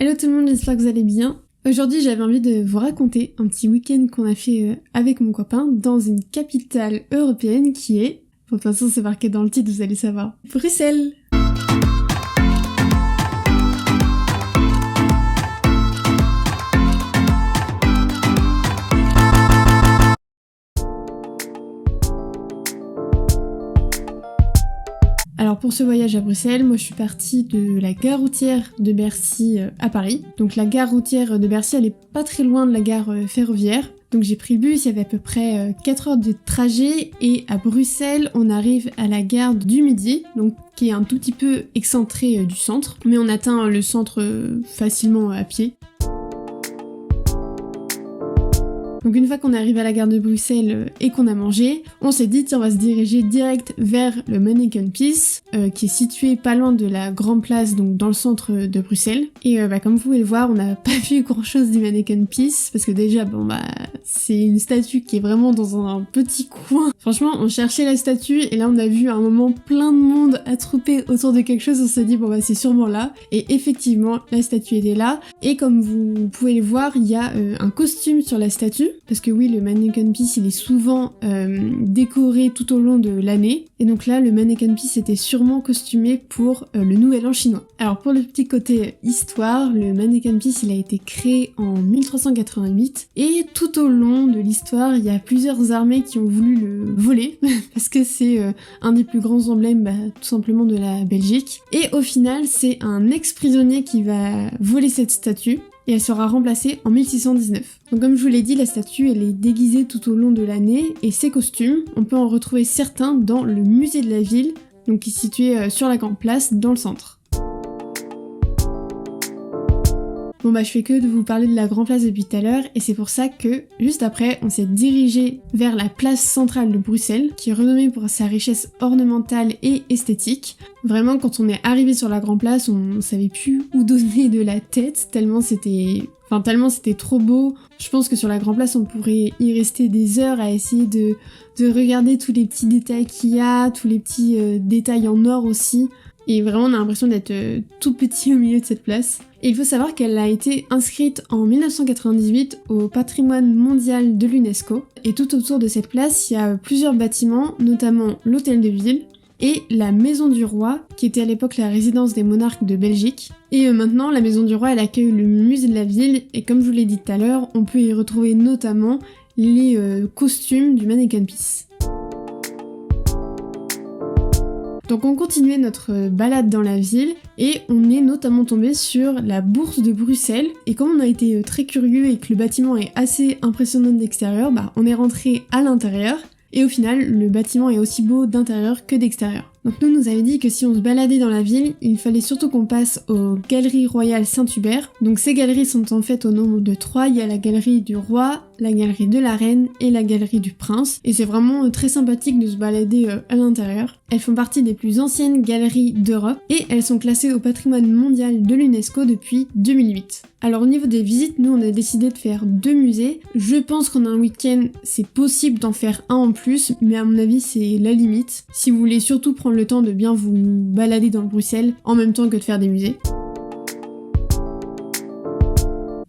Hello tout le monde, j'espère que vous allez bien. Aujourd'hui j'avais envie de vous raconter un petit week-end qu'on a fait avec mon copain dans une capitale européenne qui est... Bon, de toute façon c'est marqué dans le titre, vous allez savoir. Bruxelles. Alors pour ce voyage à Bruxelles, moi je suis partie de la gare routière de Bercy à Paris. Donc la gare routière de Bercy, elle est pas très loin de la gare ferroviaire. Donc j'ai pris le bus, il y avait à peu près 4 heures de trajet et à Bruxelles, on arrive à la gare du Midi, donc qui est un tout petit peu excentré du centre, mais on atteint le centre facilement à pied. Donc une fois qu'on est arrivé à la gare de Bruxelles et qu'on a mangé, on s'est dit tiens on va se diriger direct vers le Manneken Pis, qui est situé pas loin de la Grande Place, donc dans le centre de Bruxelles. Et comme vous pouvez le voir, on n'a pas vu grand chose du Manneken Pis, parce que déjà c'est une statue qui est vraiment dans un petit coin. Franchement on cherchait la statue et là on a vu à un moment plein de monde attroupé autour de quelque chose, on s'est dit c'est sûrement là. Et effectivement la statue était là, et comme vous pouvez le voir, il y a un costume sur la statue. Parce que oui, le Manneken Pis, il est souvent décoré tout au long de l'année. Et donc là, le Manneken Pis était sûrement costumé pour le Nouvel An chinois. Alors pour le petit côté histoire, le Manneken Pis, il a été créé en 1388. Et tout au long de l'histoire, il y a plusieurs armées qui ont voulu le voler. Parce que c'est un des plus grands emblèmes, tout simplement de la Belgique. Et au final, c'est un ex-prisonnier qui va voler cette statue. Et elle sera remplacée en 1619. Donc comme je vous l'ai dit, la statue elle est déguisée tout au long de l'année, et ses costumes, on peut en retrouver certains dans le musée de la ville, donc qui est situé sur la Grande Place, dans le centre. Bon je fais que de vous parler de la Grande Place depuis tout à l'heure, et c'est pour ça que, juste après, on s'est dirigé vers la place centrale de Bruxelles, qui est renommée pour sa richesse ornementale et esthétique. Vraiment, quand on est arrivé sur la Grande Place, on savait plus où donner de la tête, tellement c'était trop beau. Je pense que sur la Grande Place, on pourrait y rester des heures à essayer de regarder tous les petits détails qu'il y a, tous les petits détails en or aussi. Et vraiment, on a l'impression d'être tout petit au milieu de cette place. Et il faut savoir qu'elle a été inscrite en 1998 au patrimoine mondial de l'UNESCO. Et tout autour de cette place, il y a plusieurs bâtiments, notamment l'hôtel de ville et la Maison du Roi, qui était à l'époque la résidence des monarques de Belgique. Et maintenant, la Maison du Roi, elle accueille le musée de la ville, et comme je vous l'ai dit tout à l'heure, on peut y retrouver notamment les costumes du Manneken Pis. Donc on continuait notre balade dans la ville et on est notamment tombé sur la bourse de Bruxelles, et comme on a été très curieux et que le bâtiment est assez impressionnant d'extérieur, on est rentré à l'intérieur et au final le bâtiment est aussi beau d'intérieur que d'extérieur. Donc nous avait dit que si on se baladait dans la ville, il fallait surtout qu'on passe aux Galeries Royales Saint-Hubert. Donc ces galeries sont en fait au nombre de 3, il y a la galerie du roi, la galerie de la reine et la galerie du prince. Et c'est vraiment très sympathique de se balader à l'intérieur. Elles font partie des plus anciennes galeries d'Europe et elles sont classées au patrimoine mondial de l'UNESCO depuis 2008. Alors au niveau des visites, nous on a décidé de faire 2 musées. Je pense qu'en un week-end, c'est possible d'en faire un en plus, mais à mon avis c'est la limite. Si vous voulez surtout prendre le temps de bien vous balader dans Bruxelles en même temps que de faire des musées.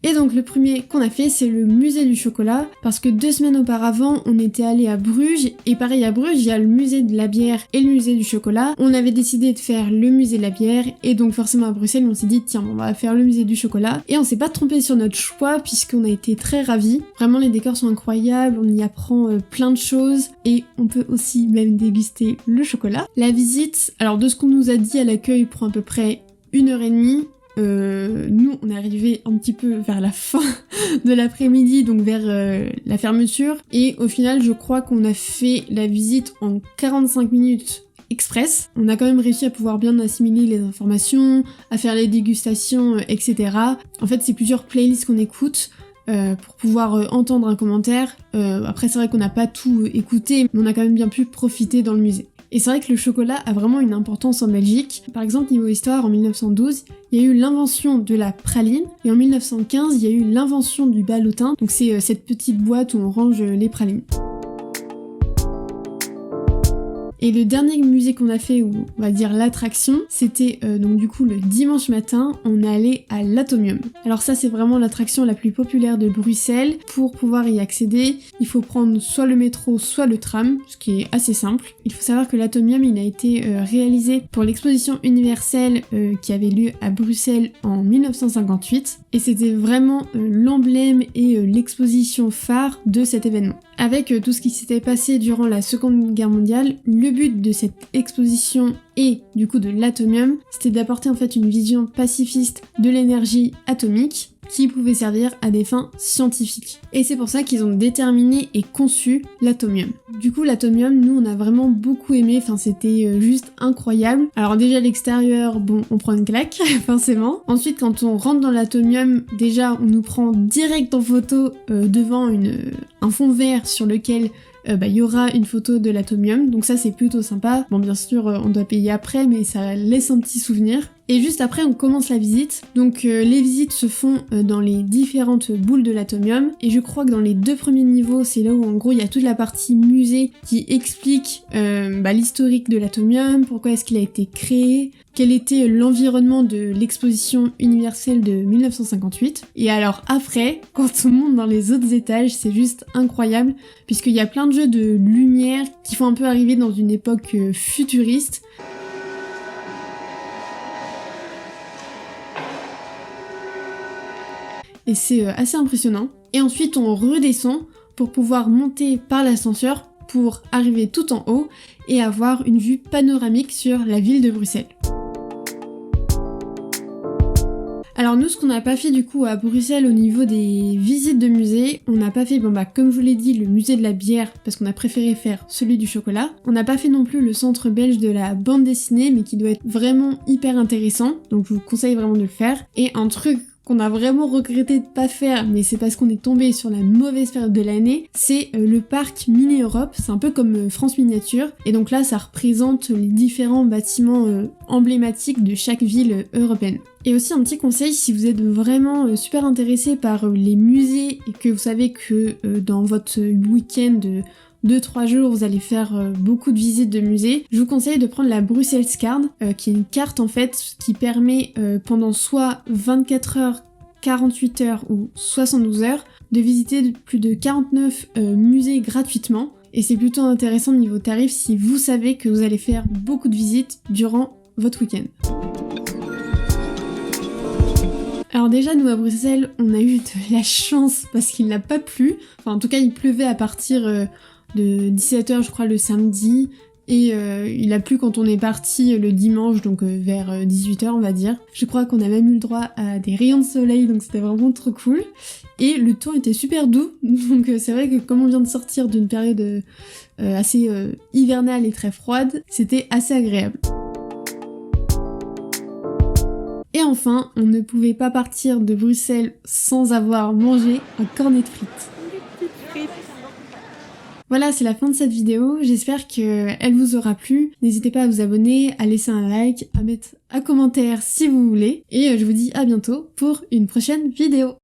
Et donc le premier qu'on a fait, c'est le musée du chocolat, parce que 2 semaines auparavant, on était allé à Bruges, et pareil à Bruges, il y a le musée de la bière et le musée du chocolat. On avait décidé de faire le musée de la bière, et donc forcément à Bruxelles, on s'est dit tiens, on va faire le musée du chocolat, et on s'est pas trompé sur notre choix, puisqu'on a été très ravis. Vraiment les décors sont incroyables, on y apprend plein de choses, et on peut aussi même déguster le chocolat. La visite, alors de ce qu'on nous a dit à l'accueil, prend à peu près 1h30. Nous on est arrivé un petit peu vers la fin de l'après-midi, donc vers la fermeture, et au final je crois qu'on a fait la visite en 45 minutes express. On a quand même réussi à pouvoir bien assimiler les informations, à faire les dégustations, etc. En fait c'est plusieurs playlists qu'on écoute pour pouvoir entendre un commentaire. Après c'est vrai qu'on n'a pas tout écouté, mais on a quand même bien pu profiter dans le musée. Et c'est vrai que le chocolat a vraiment une importance en Belgique. Par exemple, niveau histoire, en 1912, il y a eu l'invention de la praline, et en 1915, il y a eu l'invention du ballotin, donc c'est cette petite boîte où on range les pralines. Et le dernier musée qu'on a fait, ou on va dire l'attraction, c'était donc du coup le dimanche matin, on est allé à l'Atomium. Alors ça c'est vraiment l'attraction la plus populaire de Bruxelles. Pour pouvoir y accéder, il faut prendre soit le métro, soit le tram, ce qui est assez simple. Il faut savoir que l'Atomium, il a été réalisé pour l'exposition universelle qui avait lieu à Bruxelles en 1958, et c'était vraiment l'emblème et l'exposition phare de cet événement. Avec tout ce qui s'était passé durant la Seconde Guerre mondiale, le but de cette exposition et du coup de l'Atomium, c'était d'apporter en fait une vision pacifiste de l'énergie atomique qui pouvait servir à des fins scientifiques. Et c'est pour ça qu'ils ont déterminé et conçu l'Atomium. Du coup l'Atomium, nous on a vraiment beaucoup aimé, enfin c'était juste incroyable. Alors déjà l'extérieur, bon on prend une claque, forcément. Ensuite quand on rentre dans l'Atomium, déjà on nous prend direct en photo devant un fond vert sur lequel il y aura une photo de l'Atomium, donc ça c'est plutôt sympa. Bon bien sûr on doit payer après, mais ça laisse un petit souvenir. Et juste après on commence la visite, donc les visites se font dans les différentes boules de l'Atomium, et je crois que dans les 2 premiers niveaux c'est là où en gros il y a toute la partie musée qui explique l'historique de l'Atomium, pourquoi est-ce qu'il a été créé, quel était l'environnement de l'exposition universelle de 1958. Et alors après, quand on monte dans les autres étages, c'est juste incroyable, puisqu'il y a plein de jeux de lumière qui font un peu arriver dans une époque futuriste. Et c'est assez impressionnant. Et ensuite on redescend pour pouvoir monter par l'ascenseur pour arriver tout en haut et avoir une vue panoramique sur la ville de Bruxelles. Alors nous, ce qu'on n'a pas fait du coup à Bruxelles au niveau des visites de musées, on n'a pas fait, comme je vous l'ai dit, le musée de la bière parce qu'on a préféré faire celui du chocolat. On n'a pas fait non plus le centre belge de la bande dessinée, mais qui doit être vraiment hyper intéressant, donc je vous conseille vraiment de le faire. Et un truc qu'on a vraiment regretté de pas faire, mais c'est parce qu'on est tombé sur la mauvaise période de l'année, c'est le parc Mini Europe. C'est un peu comme France Miniature, et donc là ça représente les différents bâtiments emblématiques de chaque ville européenne. Et aussi un petit conseil, si vous êtes vraiment super intéressé par les musées et que vous savez que dans votre week-end de 2-3 jours, vous allez faire beaucoup de visites de musées, je vous conseille de prendre la Bruxelles Card, qui est une carte en fait qui permet pendant soit 24 heures, 48 heures ou 72 heures de visiter plus de 49 musées gratuitement. Et c'est plutôt intéressant niveau tarif si vous savez que vous allez faire beaucoup de visites durant votre week-end. Alors déjà, nous à Bruxelles, on a eu de la chance parce qu'il n'a pas plu. Enfin, en tout cas, il pleuvait à partir de 17h, je crois, le samedi. Et il a plu quand on est parti le dimanche, donc vers 18h, on va dire. Je crois qu'on a même eu le droit à des rayons de soleil, donc c'était vraiment trop cool. Et le temps était super doux, donc c'est vrai que comme on vient de sortir d'une période assez hivernale et très froide, c'était assez agréable. Et enfin, on ne pouvait pas partir de Bruxelles sans avoir mangé un cornet de frites. Voilà, c'est la fin de cette vidéo, j'espère qu'elle vous aura plu. N'hésitez pas à vous abonner, à laisser un like, à mettre un commentaire si vous voulez. Et je vous dis à bientôt pour une prochaine vidéo.